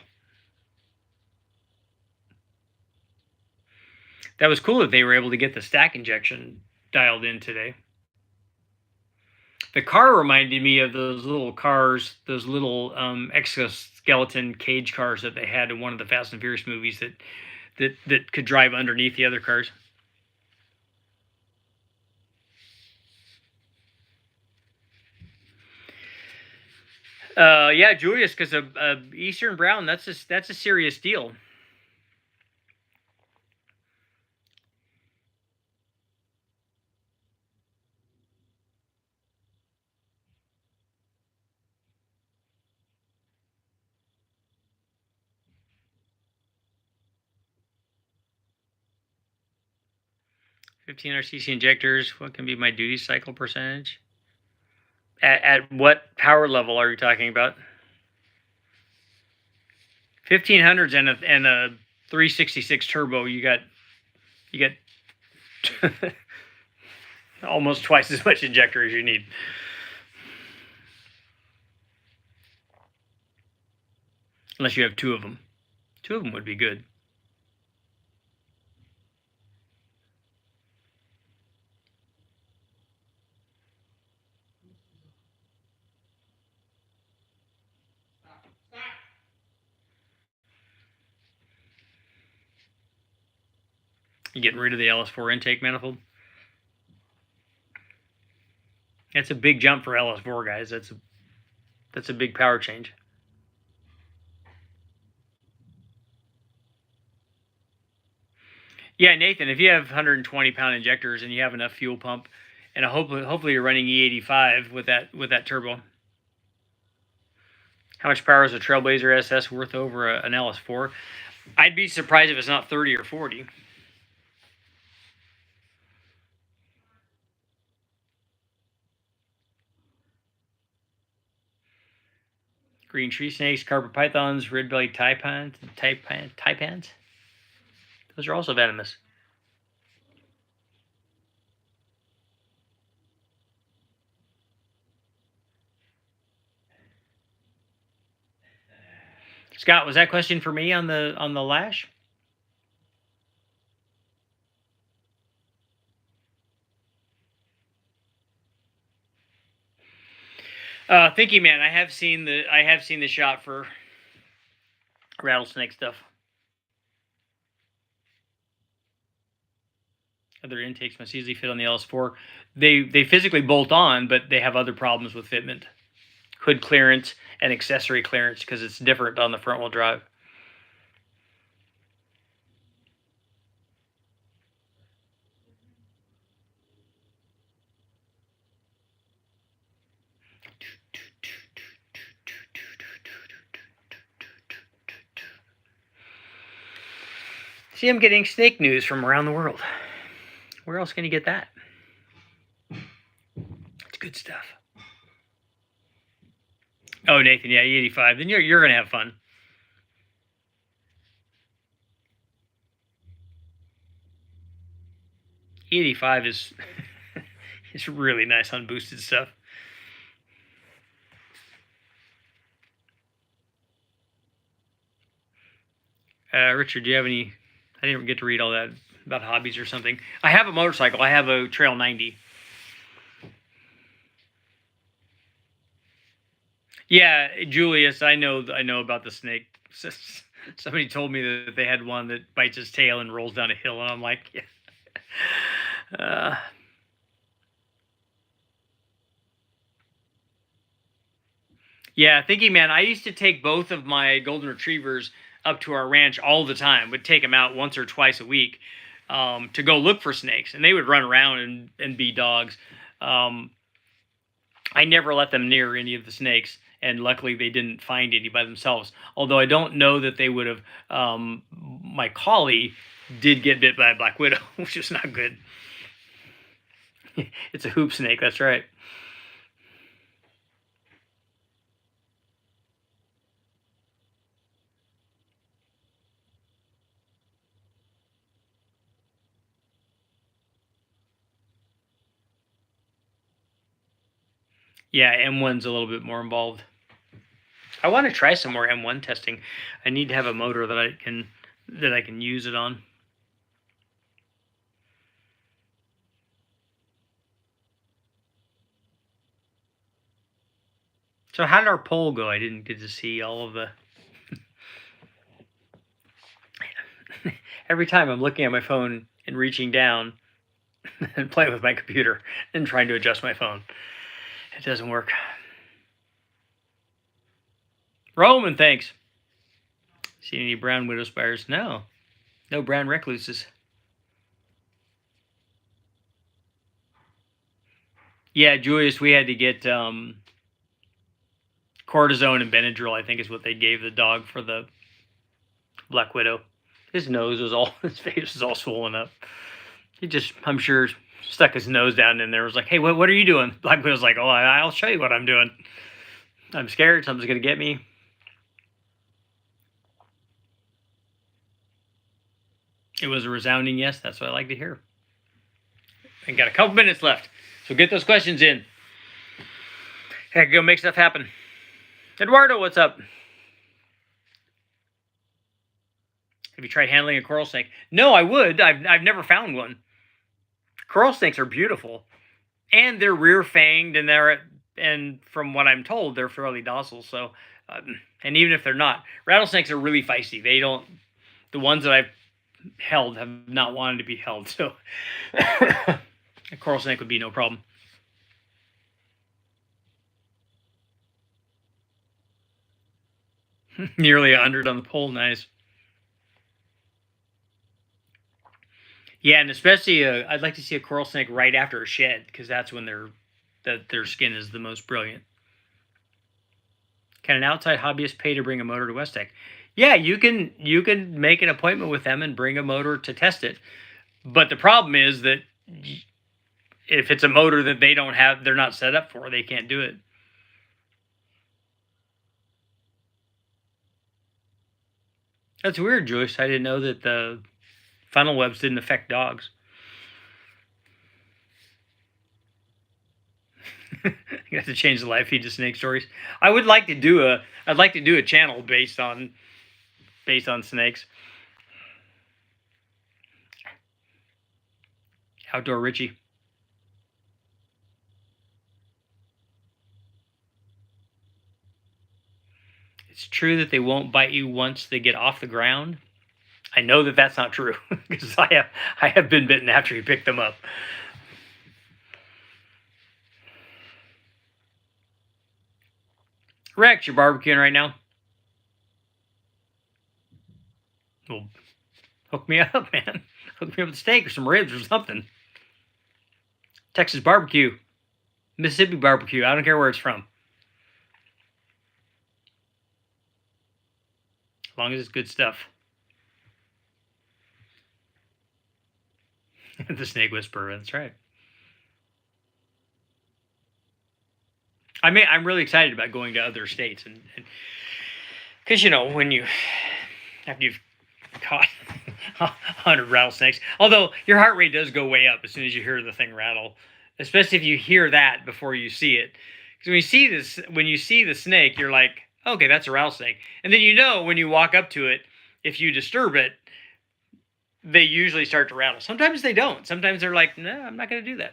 Speaker 1: That was cool that they were able to get the stack injection dialed in today. The car reminded me of those little cars, those little exoskeleton cage cars that they had in one of the Fast and Furious movies that could drive underneath the other cars. Yeah, Julius, because a Eastern Brown, that's a serious deal. $1,500 cc injectors. What can be my duty cycle percentage? At what power level are you talking about? 1500s and a 366 turbo. You got almost twice as much injector as you need. Unless you have two of them. Two of them would be good. You getting rid of the LS4 intake manifold? That's a big jump for LS4 guys. That's a big power change. Yeah, Nathan, if you have 120-pound injectors and you have enough fuel pump, and hopefully you're running E85 with that turbo. How much power is a Trailblazer SS worth over an LS4? I'd be surprised if it's not 30 or 40. Green tree snakes, carpet pythons, red-bellied taipans. Those are also venomous. Scott, was that question for me on the lash? Thinking man, I have seen the shot for rattlesnake stuff. Other intakes must easily fit on the LS4. They physically bolt on, but they have other problems with fitment, hood clearance, and accessory clearance because it's different on the front wheel drive. See, I'm getting snake news from around the world. Where else can you get that? It's good stuff. Oh, Nathan, yeah, E85. Then you're gonna have fun. E85 is it's really nice on boosted stuff. Richard, do you have any? I didn't get to read all that about hobbies or something. I have a motorcycle. I have a Trail 90. Yeah, Julius, I know about the snake. Somebody told me that they had one that bites its tail and rolls down a hill, and I'm like, yeah. Yeah, thinking man, I used to take both of my golden retrievers up to our ranch all the time. Would take them out once or twice a week to go look for snakes, and they would run around and be dogs. I never let them near any of the snakes, and luckily they didn't find any by themselves. Although I don't know that they would have. My collie did get bit by a black widow, which is not good. It's a hoop snake, that's right. Yeah, M1's a little bit more involved. I want to try some more M1 testing. I need to have a motor that I can use it on. So how did our poll go? I didn't get to see all of the... Every time I'm looking at my phone and reaching down and playing with my computer and trying to adjust my phone. It doesn't work. Roman, thanks. See any brown widow spires? No. No brown recluses. Yeah, Julius, we had to get cortisone and Benadryl, I think is what they gave the dog for the black widow. His nose was all, his face was all swollen up. He just, I'm sure, stuck his nose down in there. Was like, hey, what are you doing? Black widow's like, oh, I'll show you what I'm doing. I'm scared. Something's going to get me. It was a resounding yes. That's what I like to hear. And got a couple minutes left. So get those questions in. Heck, go make stuff happen. Eduardo, what's up? Have you tried handling a coral snake? No, I would. I've never found one. Coral snakes are beautiful. And they're rear-fanged, and from what I'm told, they're fairly docile. So, and even if they're not, rattlesnakes are really feisty. The ones that I've held have not wanted to be held. So a coral snake would be no problem. Nearly 100 on the poll. Nice. Yeah, and especially I'd like to see a coral snake right after a shed, because that's when their skin is the most brilliant. Can an outside hobbyist pay to bring a motor to Westech? Yeah, you can make an appointment with them and bring a motor to test it. But the problem is that if it's a motor that they're not set up for, they can't do it. That's weird, Joyce. I didn't know that the funnel webs didn't affect dogs. You have to change the live feed to snake stories. I'd like to do a channel based on snakes. Outdoor Richie. It's true that they won't bite you once they get off the ground. I know that that's not true, because I have been bitten after you pick them up. Rex, you're barbecuing right now? Well, hook me up, man. Hook me up with a steak or some ribs or something. Texas barbecue. Mississippi barbecue. I don't care where it's from. As long as it's good stuff. The snake whisperer, that's right. I'm really excited about going to other states, and because after you've caught 100 rattlesnakes, although your heart rate does go way up as soon as you hear the thing rattle, especially if you hear that before you see it. Because when you see the snake, you're like, okay, that's a rattlesnake, and then when you walk up to it, if you disturb it, they usually start to rattle. Sometimes they don't. Sometimes they're like, no, I'm not going to do that.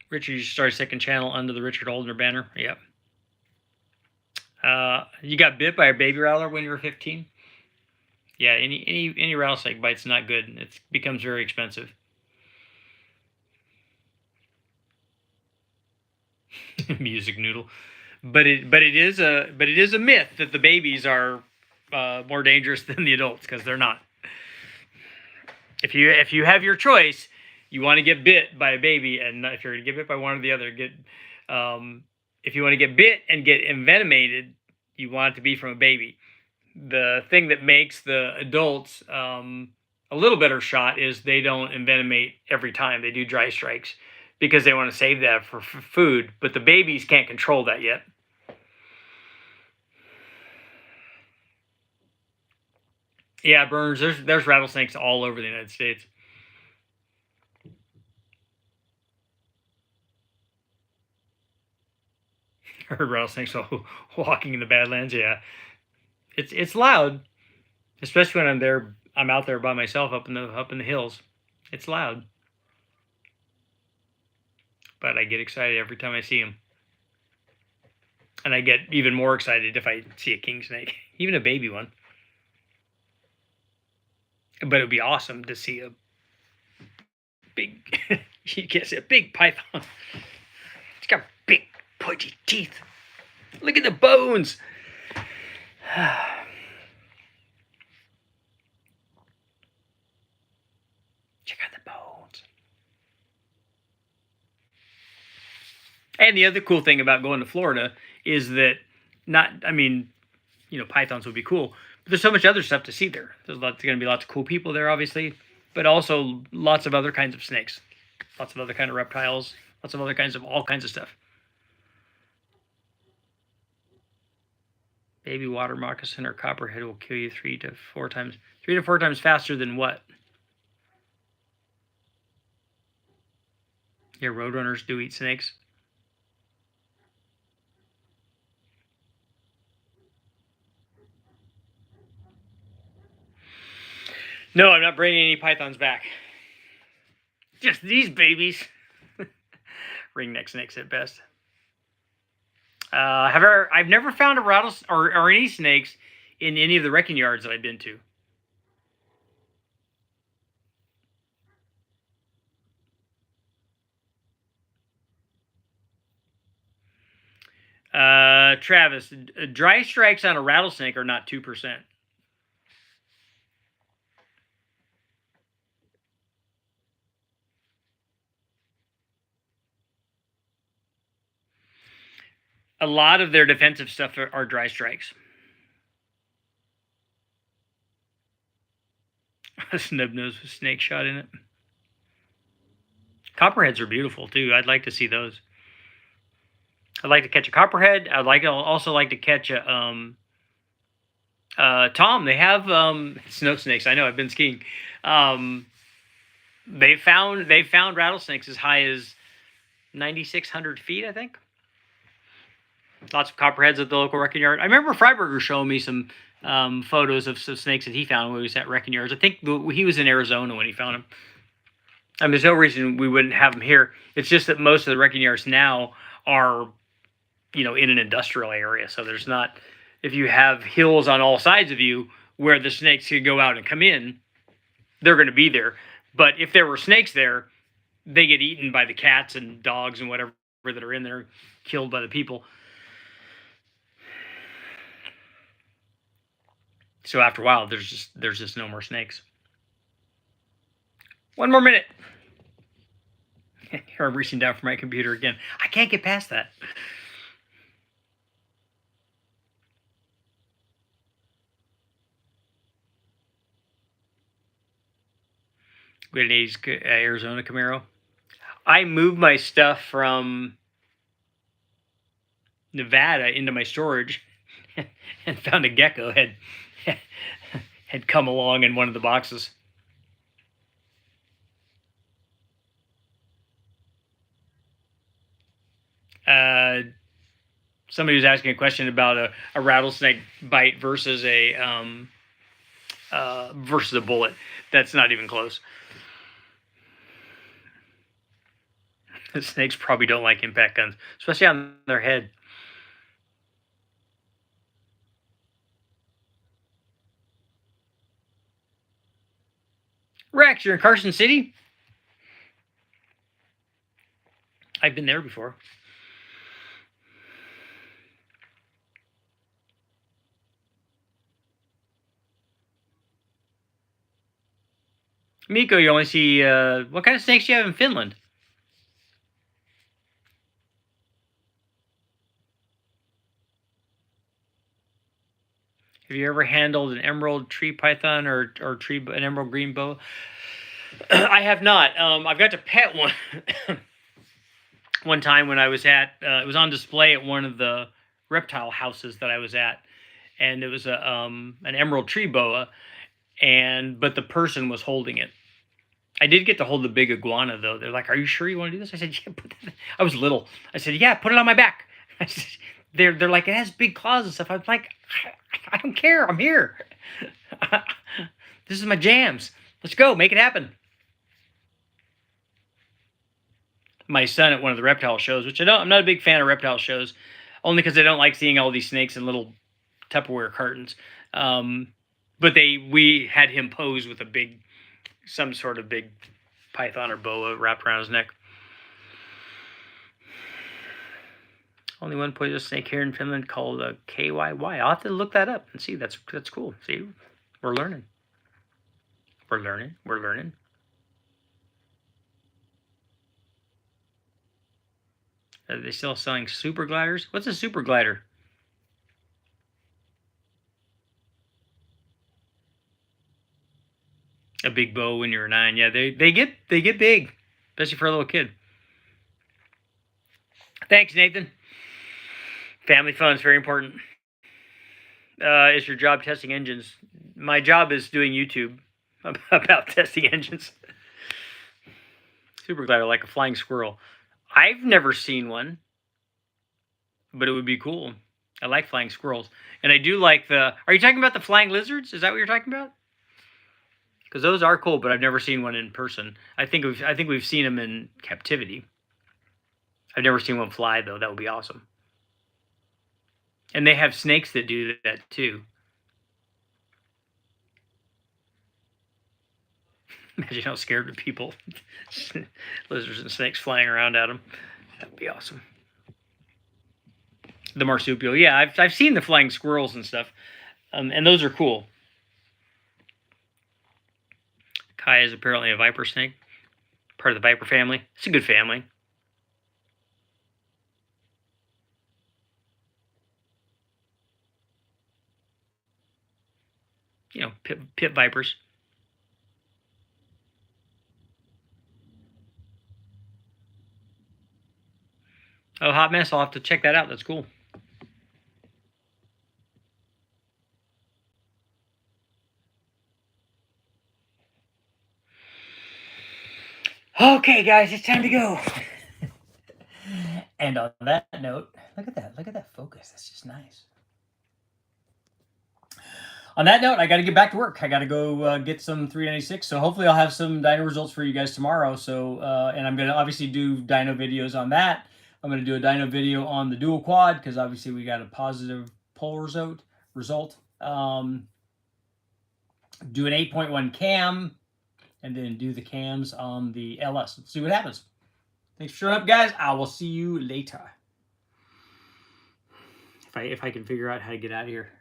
Speaker 1: Richard, you start a second channel under the Richard Holdner banner. Yep. You got bit by a baby rattler when you were 15? Yeah, any rattlesnake bite's not good. It becomes very expensive. Music noodle. But it is a myth that the babies are more dangerous than the adults, because they're not. If you have your choice, you want to get bit by a baby, and if you're going to get bit by one or the other, if you want to get bit and get envenomated, you want it to be from a baby. The thing that makes the adults a little better shot is they don't envenomate every time. They do dry strikes because they want to save that for food, but the babies can't control that yet. Yeah, Burns, there's rattlesnakes all over the United States. I heard rattlesnakes walking in the Badlands. Yeah, it's loud, especially when I'm out there by myself up in the hills. It's loud. But I get excited every time I see them. And I get even more excited if I see a king snake, even a baby one. But it would be awesome to see a big, you can't see a big python. It's got big, pointy teeth. Look at the bones. Check out the bones. And the other cool thing about going to Florida is that pythons would be cool, but there's so much other stuff to see there. There's going to be lots of cool people there, obviously, but also lots of other kinds of snakes, lots of other kind of reptiles, lots of other kinds of all kinds of stuff. Baby water moccasin or copperhead will kill you 3 to 4 times. 3 to 4 times faster than what? Yeah, roadrunners do eat snakes. No, I'm not bringing any pythons back. Just these babies. Ringneck snakes at best. I've never found a rattlesnake or any snakes in any of the wrecking yards that I've been to. Travis, dry strikes on a rattlesnake are not 2%. A lot of their defensive stuff are dry strikes. A snub nose with snake shot in it. Copperheads are beautiful too. I'd like to see those. I'd like to catch a copperhead. I'd also like to catch a Tom. They have snow snakes. I know. I've been skiing. They found rattlesnakes as high as 9,600 feet, I think. Lots of copperheads at the local wrecking yard. I remember Freiberger showing me some photos of some snakes that he found when he was at wrecking yards. I think he was in Arizona when he found them. I mean, there's no reason we wouldn't have them here. It's just that most of the wrecking yards now are, in an industrial area. So there's not, if you have hills on all sides of you where the snakes can go out and come in, they're going to be there. But if there were snakes there, they get eaten by the cats and dogs and whatever that are in there, killed by the people. So after a while, there's just no more snakes. 1 more minute. Here I'm reaching down for my computer again. I can't get past that. We had an 80s Arizona Camaro. I moved my stuff from Nevada into my storage and found a gecko had come along in one of the boxes. Somebody was asking a question about a rattlesnake bite versus a bullet. That's not even close. The snakes probably don't like impact guns, especially on their head. Rex, you're in Carson City? I've been there before. Miko, you only see, what kind of snakes do you have in Finland? Have you ever handled an emerald tree python or an emerald green boa? I have not. I've got to pet one one time when I was at, it was on display at one of the reptile houses that I was at. And it was an emerald tree boa, but the person was holding it. I did get to hold the big iguana, though. They're like, "Are you sure you want to do this?" I said, "Yeah." I was little. I said, "Yeah, put it on my back." I said, they're like, "It has big claws and stuff." I was like, I don't care. I'm here. This is my jams. Let's go. Make it happen. my son at one of the reptile shows, which I'm not a big fan of reptile shows, only because I don't like seeing all these snakes in little Tupperware cartons. But we had him pose with some sort of big python or boa wrapped around his neck. Only one poisonous snake here in Finland called a KYY. I'll have to look that up and see. That's cool. See, we're learning. We're learning. Are they still selling super gliders? What's a super glider? A big bow when you're 9. Yeah, they get big, especially for a little kid. Thanks, Nathan. Family fun is very important. Is your job testing engines? My job is doing YouTube about testing engines. Super glider, like a flying squirrel. I've never seen one, but it would be cool. I like flying squirrels, and I do like the. Are you talking about the flying lizards? Is that what you're talking about? Because those are cool, but I've never seen one in person. I think we've seen them in captivity. I've never seen one fly though. That would be awesome. And they have snakes that do that too. Imagine how scared the people, lizards and snakes flying around at them. That'd be awesome. The marsupial, yeah, I've seen the flying squirrels and stuff, and those are cool. Kai is apparently a viper snake, part of the viper family. It's a good family. You know, pit vipers. Oh, hot mess. I'll have to check that out. That's cool. Okay, guys, it's time to go. And on that note, look at that focus. That's just nice. On that note, I got to get back to work. I got to go get some 396. So hopefully I'll have some dyno results for you guys tomorrow. So, and I'm going to obviously do dyno videos on that. I'm going to do a dyno video on the dual quad because obviously we got a positive poll result. Do an 8.1 cam and then do the cams on the LS. Let's see what happens. Thanks for showing up, guys. I will see you later. If I can figure out how to get out of here.